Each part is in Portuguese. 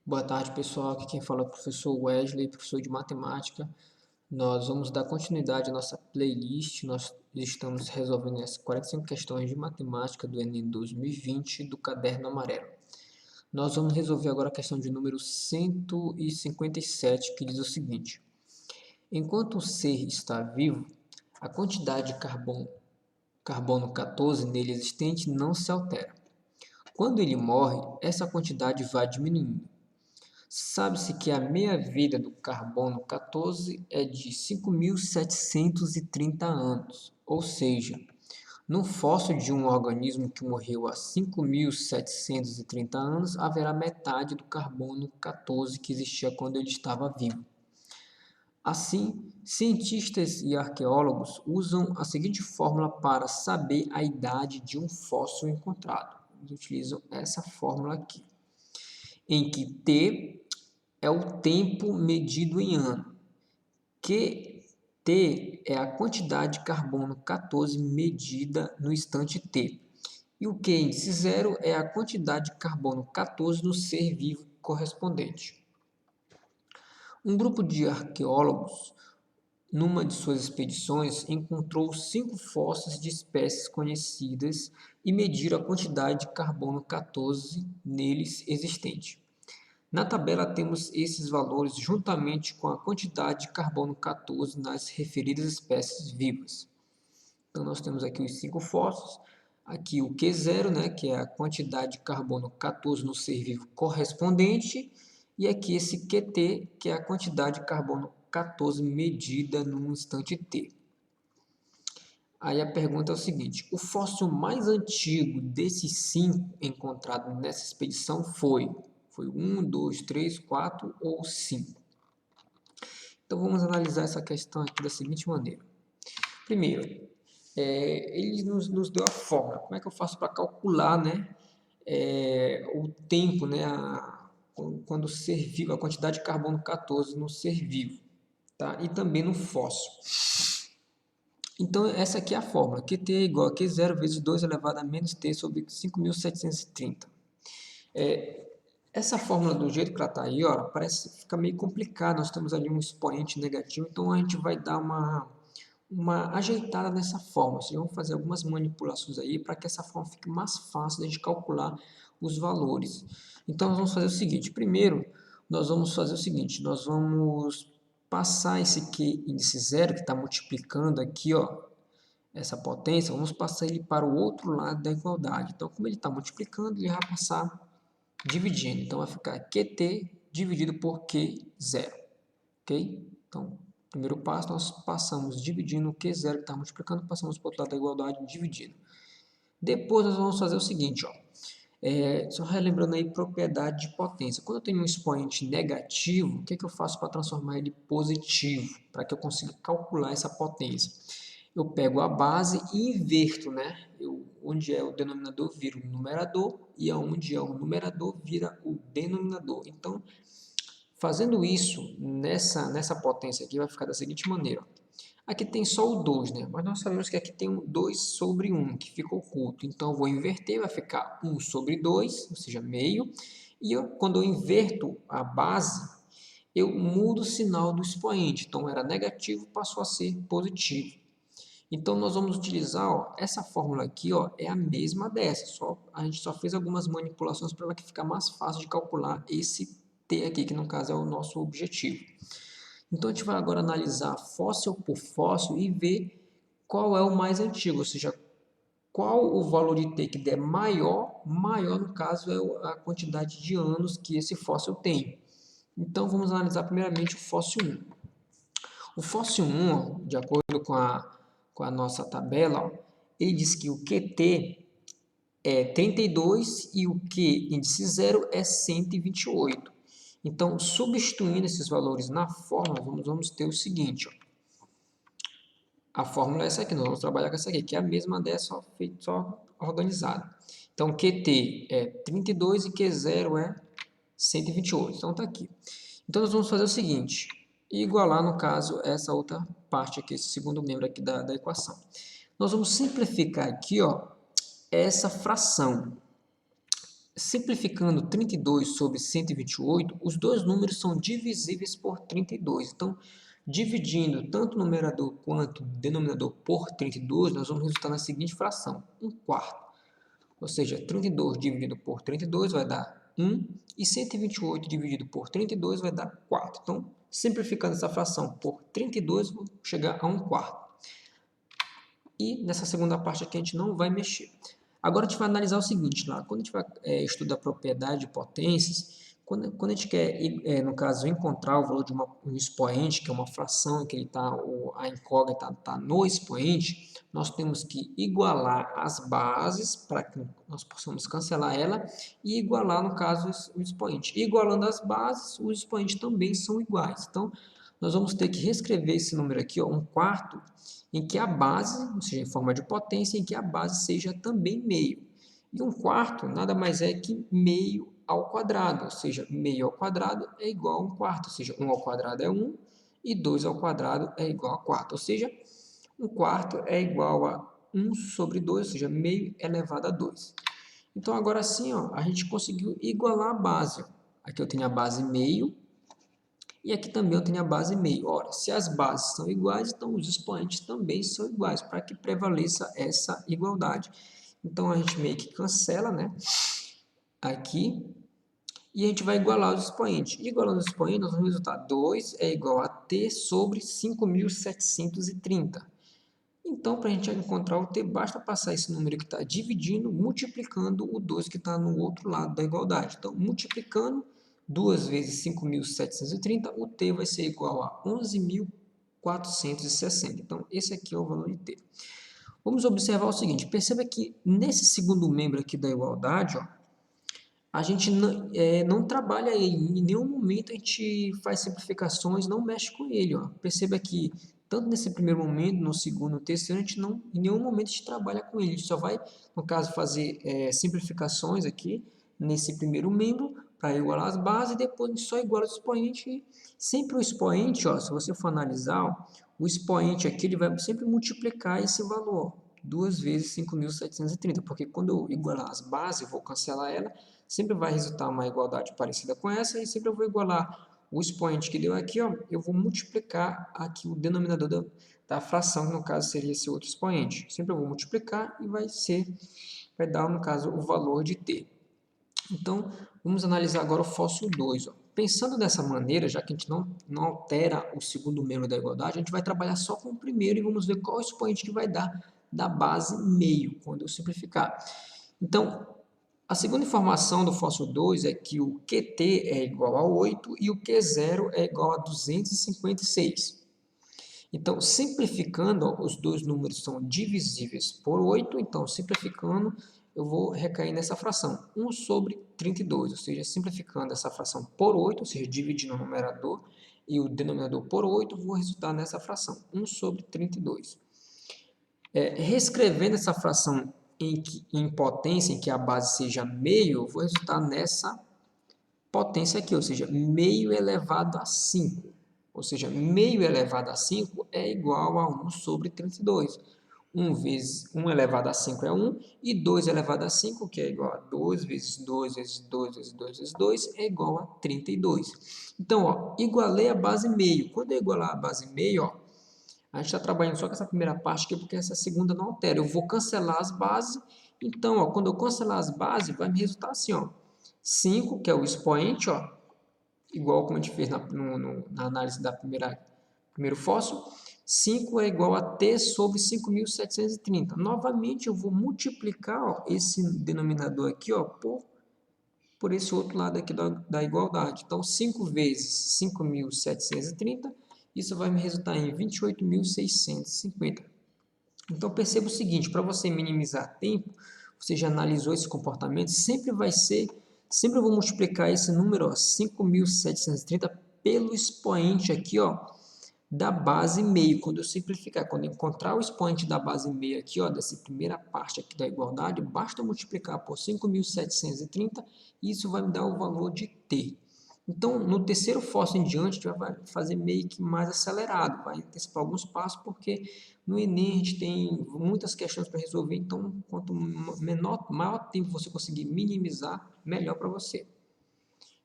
Boa tarde, pessoal. Aqui quem fala é o professor Wesley, professor de matemática. Nós vamos dar continuidade à nossa playlist. Nós estamos resolvendo as 45 questões de matemática do Enem 2020 do caderno amarelo. Nós vamos resolver agora a questão de número 157, que diz o seguinte: enquanto o ser está vivo, a quantidade de carbono 14 nele existente não se altera. Quando ele morre, essa quantidade vai diminuindo. Sabe-se que a meia-vida do carbono 14 é de 5.730 anos, ou seja, no fóssil de um organismo que morreu há 5.730 anos, haverá metade do carbono 14 que existia quando ele estava vivo. Assim, cientistas e arqueólogos usam a seguinte fórmula para saber a idade de um fóssil encontrado. Eles utilizam essa fórmula aqui, em que T é o tempo medido em ano. QT é a quantidade de carbono 14 medida no instante T. E o Q índice zero é a quantidade de carbono 14 no ser vivo correspondente. Um grupo de arqueólogos, numa de suas expedições, encontrou 5 fósseis de espécies conhecidas e mediram a quantidade de carbono 14 neles existente. Na tabela temos esses valores juntamente com a quantidade de carbono 14 nas referidas espécies vivas. Então nós temos aqui os 5 fósseis, aqui o Q0, né, que é a quantidade de carbono 14 no ser vivo correspondente, e aqui esse QT, que é a quantidade de carbono 14 medida num instante T. Aí a pergunta é o seguinte: o fóssil mais antigo desses 5 encontrado nessa expedição foi 1, 2, 3, 4 ou 5? Então vamos analisar essa questão aqui da seguinte maneira. Primeiro, ele nos deu a fórmula. Como é que eu faço para calcular, né, o tempo, né, quando ser vivo, a quantidade de carbono 14 no ser vivo, tá? E também no fóssil. Então, essa aqui é a fórmula. QT é igual a Q0 vezes 2 elevado a menos T sobre 5.730. Essa fórmula do jeito que ela está aí, ó, parece ficar meio complicado. Nós temos ali um expoente negativo, então a gente vai dar uma ajeitada nessa fórmula. Ou seja, vamos fazer algumas manipulações aí para que essa fórmula fique mais fácil de a gente calcular os valores. Então, nós vamos fazer o seguinte. Primeiro, nós vamos fazer o seguinte. Nós vamos passar esse Q índice zero, que está multiplicando aqui, ó, essa potência, vamos passar ele para o outro lado da igualdade. Então, como ele está multiplicando, ele vai passar dividindo. Então, vai ficar QT dividido por Q0. Ok? Então, primeiro passo, nós passamos dividindo o Q0 que está multiplicando, passamos para o outro lado da igualdade dividindo. Depois, nós vamos fazer o seguinte, ó. Só relembrando aí propriedade de potência. Quando eu tenho um expoente negativo, o que eu faço para transformar ele positivo? Para que eu consiga calcular essa potência. Eu pego a base e inverto, né? Onde é o denominador vira o numerador e onde é o numerador vira o denominador. Então, fazendo isso nessa potência aqui, vai ficar da seguinte maneira. Ó. Aqui tem só o 2, né? Mas nós sabemos que aqui tem um 2 sobre 1, que fica oculto. Então, eu vou inverter, vai ficar 1 sobre 2, ou seja, meio. E quando eu inverto a base, eu mudo o sinal do expoente. Então, era negativo, passou a ser positivo. Então, nós vamos utilizar, ó, essa fórmula aqui, ó, é a mesma dessa. A gente só fez algumas manipulações para que ficar mais fácil de calcular esse T aqui, que no caso é o nosso objetivo. Então, a gente vai agora analisar fóssil por fóssil e ver qual é o mais antigo, ou seja, qual o valor de T que der maior, maior no caso é a quantidade de anos que esse fóssil tem. Então, vamos analisar primeiramente o fóssil 1. O fóssil 1, ó, de acordo com a nossa tabela, ó, ele diz que o QT é 32 e o Q índice 0 é 128. Então, substituindo esses valores na fórmula, vamos ter o seguinte. Ó. A fórmula é essa aqui, nós vamos trabalhar com essa aqui, que é a mesma dessa, só organizada. Então, QT é 32 e Q0 é 128. Então, está aqui. Então, nós vamos fazer o seguinte, igualar, no caso, essa outra parte aqui, esse segundo membro aqui da equação. Nós vamos simplificar aqui, ó, essa fração. simplificando 32 sobre 128, os dois números são divisíveis por 32. Então, dividindo tanto o numerador quanto o denominador por 32, nós vamos resultar na seguinte fração, 1/4. Ou seja, 32 dividido por 32 vai dar 1, e 128 dividido por 32 vai dar 4. Então, simplificando essa fração por 32, vou chegar a 1/4. E nessa segunda parte aqui a gente não vai mexer. Agora a gente vai analisar o seguinte, lá, quando a gente vai estudar propriedade de potências, quando a gente quer, no caso, encontrar o valor de um expoente, que é uma fração, que a incógnita está no expoente, nós temos que igualar as bases para que nós possamos cancelar ela e igualar, no caso, o expoente. Igualando as bases, os expoentes também são iguais. Então, nós vamos ter que reescrever esse número aqui, ó, 1/4, em que a base, ou seja, em forma de potência, em que a base seja também meio. E 1/4 nada mais é que meio ao quadrado, ou seja, meio ao quadrado é igual a 1/4, ou seja, 1 ao quadrado é 1 e 2 ao quadrado é igual a 4, ou seja, 1/4 é igual a 1 sobre 2, ou seja, meio elevado a 2. Então, agora sim, ó, a gente conseguiu igualar a base. Ó. Aqui eu tenho a base meio, e aqui também eu tenho a base meio. Ora, se as bases são iguais, então os expoentes também são iguais, para que prevaleça essa igualdade. Então, a gente meio que cancela, né? Aqui. E a gente vai igualar os expoentes. Igualando os expoentes, nós vamos resultar 2 é igual a t sobre 5.730. Então, para a gente encontrar o t, basta passar esse número que está dividindo, multiplicando o 2 que está no outro lado da igualdade. Então, multiplicando 2 vezes 5.730, o t vai ser igual a 11.460. Então, esse aqui é o valor de t. Vamos observar o seguinte, perceba que nesse segundo membro aqui da igualdade, ó, a gente não trabalha ele, em nenhum momento a gente faz simplificações, não mexe com ele. Ó. Perceba que, tanto nesse primeiro momento, no segundo, no terceiro, a gente não, em nenhum momento a gente trabalha com ele. A gente só vai, no caso, fazer simplificações aqui, nesse primeiro membro, para igualar as bases, e depois a gente só iguala o expoente. E sempre o expoente, ó, se você for analisar, ó, o expoente aqui ele vai sempre multiplicar esse valor, 2 vezes 5.730, porque quando eu igualar as bases, eu vou cancelar ela, sempre vai resultar uma igualdade parecida com essa, e sempre eu vou igualar o expoente que deu aqui, ó, eu vou multiplicar aqui o denominador da fração, que no caso seria esse outro expoente. Sempre eu vou multiplicar e vai dar, no caso, o valor de t. Então, vamos analisar agora o fóssil 2. Ó. Pensando dessa maneira, já que a gente não altera o segundo membro da igualdade, a gente vai trabalhar só com o primeiro e vamos ver qual expoente que vai dar da base meio, quando eu simplificar. Então, a segunda informação do fóssil 2 é que o QT é igual a 8 e o Q0 é igual a 256. Então, simplificando, ó, os dois números são divisíveis por 8, então, simplificando, eu vou recair nessa fração, 1 sobre 32, ou seja, simplificando essa fração por 8, ou seja, dividindo o numerador e o denominador por 8, vou resultar nessa fração, 1 sobre 32. Reescrevendo essa fração em potência, em que a base seja meio, eu vou resultar nessa potência aqui, ou seja, meio elevado a 5. Ou seja, meio elevado a 5 é igual a 1 sobre 32. 1 elevado a 5 é 1, e 2 elevado a 5, que é igual a 2 vezes 2 vezes 2 vezes 2 vezes 2, é igual a 32. Então, ó, igualei a base meio. Quando eu igualar a base meio, ó, a gente está trabalhando só com essa primeira parte aqui, porque essa segunda não altera. Eu vou cancelar as bases. Então, ó, quando eu cancelar as bases, vai me resultar assim, ó, 5, que é o expoente, ó, igual como a gente fez na análise da primeiro fóssil. 5 é igual a t sobre 5.730. Novamente, eu vou multiplicar, ó, esse denominador aqui, ó, por esse outro lado aqui da igualdade. Então, 5 vezes 5.730, isso vai me resultar em 28.650. Então, perceba o seguinte, para você minimizar tempo, você já analisou esse comportamento, sempre eu vou multiplicar esse número, 5.730, pelo expoente aqui, ó, da base meio. Quando eu simplificar, quando eu encontrar o expoente da base meio aqui, ó, dessa primeira parte aqui da igualdade, basta multiplicar por 5.730 e isso vai me dar o valor de t. Então, no terceiro fóssil em diante, a gente vai fazer meio que mais acelerado, vai antecipar alguns passos, porque no Enem a gente tem muitas questões para resolver, então quanto maior tempo você conseguir minimizar, melhor para você.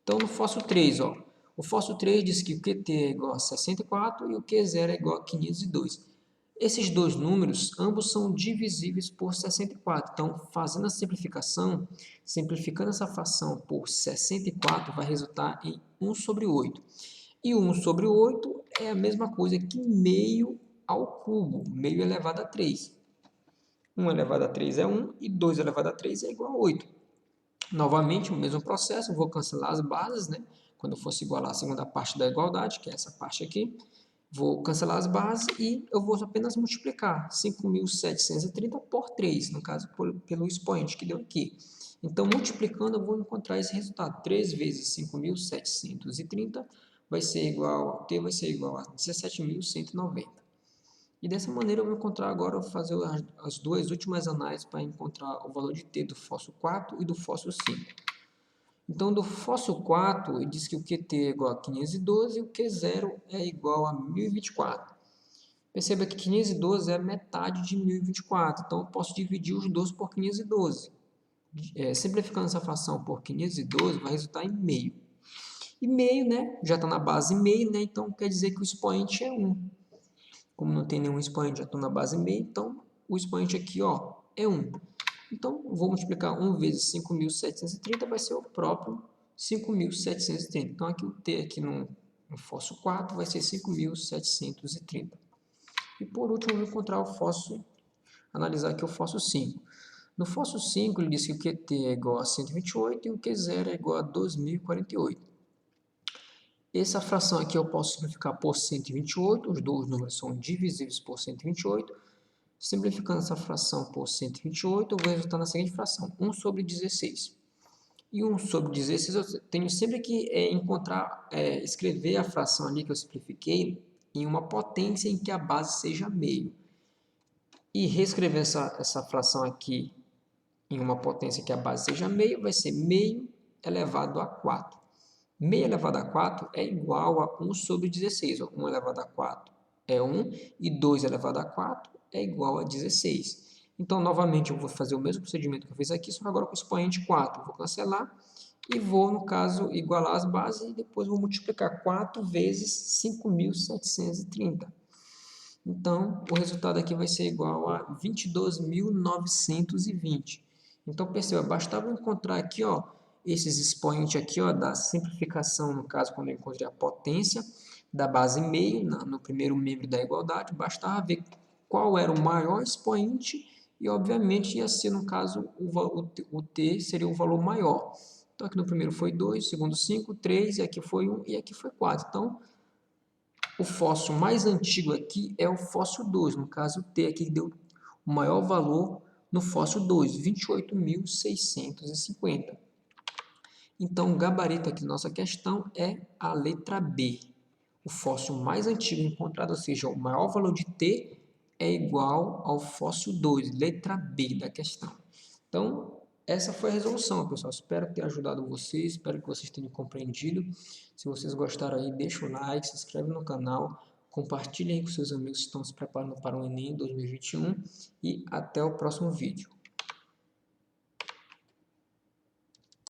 Então, no fóssil 3, ó, o fóssil 3 diz que o QT é igual a 64 e o Q0 é igual a 502. Esses dois números, ambos são divisíveis por 64. Então, fazendo a simplificação, simplificando essa fração por 64 vai resultar em 1 sobre 8. E 1 sobre 8 é a mesma coisa que meio ao cubo, meio elevado a 3. 1 elevado a 3 é 1 e 2 elevado a 3 é igual a 8. Novamente, o mesmo processo, vou cancelar as bases, né? Quando eu fosse igualar a segunda parte da igualdade, que é essa parte aqui, vou cancelar as bases e eu vou apenas multiplicar 5.730 por 3, no caso, pelo expoente que deu aqui. Então, multiplicando, eu vou encontrar esse resultado. 3 vezes 5.730 vai ser igual, T vai ser igual a 17.190. E dessa maneira eu vou encontrar agora, vou fazer as duas últimas análises para encontrar o valor de T do fóssil 4 e do fóssil 5. Então, do fóssil 4, ele diz que o QT é igual a 512 e o Q0 é igual a 1024. Perceba que 512 é a metade de 1024, então eu posso dividir os dois por 512. Simplificando essa fração por 512 vai resultar em meio. E meio, né, já está na base meio, né, então quer dizer que o expoente é 1. Como não tem nenhum expoente, já estou na base meio, então o expoente aqui, ó, é 1. Então, vou multiplicar 1 vezes 5.730, vai ser o próprio 5.730. Então, aqui o T aqui no fóssil 4 vai ser 5.730. E por último, eu vou encontrar o fóssil, analisar aqui o fóssil 5. No fóssil 5, ele diz que o QT é igual a 128 e o Q0 é igual a 2.048. Essa fração aqui eu posso simplificar por 128, os dois números são divisíveis por 128. Simplificando essa fração por 128, eu vou resultar na seguinte fração, 1 sobre 16. E 1 sobre 16, eu tenho sempre que escrever a fração ali que eu simplifiquei em uma potência em que a base seja meio. E reescrever essa fração aqui em uma potência que a base seja meio, vai ser meio elevado a 4. Meio elevado a 4 é igual a 1 sobre 16. 1 elevado a 4 é 1 e 2 elevado a 4 é igual a 16. Então, novamente, eu vou fazer o mesmo procedimento que eu fiz aqui, só que agora com o expoente 4. Vou cancelar e vou, no caso, igualar as bases e depois vou multiplicar 4 vezes 5.730. Então, o resultado aqui vai ser igual a 22.920. Então, perceba, bastava encontrar aqui, ó, esses expoentes aqui, ó, da simplificação, no caso, quando eu encontrei a potência da base meio, no primeiro membro da igualdade, bastava ver qual era o maior expoente e, obviamente, ia ser, no caso, o T seria o valor maior. Então, aqui no primeiro foi 2, segundo 5, 3, e aqui foi 1 e aqui foi 4. Então, o fóssil mais antigo aqui é o fóssil 2, no caso o T aqui deu o maior valor no fóssil 2, 28.650. Então, o gabarito aqui da nossa questão é a letra B. O fóssil mais antigo encontrado, ou seja, o maior valor de T é igual ao fóssil 2, letra B da questão. Então, essa foi a resolução, pessoal. Espero ter ajudado vocês, espero que vocês tenham compreendido. Se vocês gostaram aí, deixa o like, se inscreve no canal, compartilhem com seus amigos que estão se preparando para o Enem 2021 e até o próximo vídeo.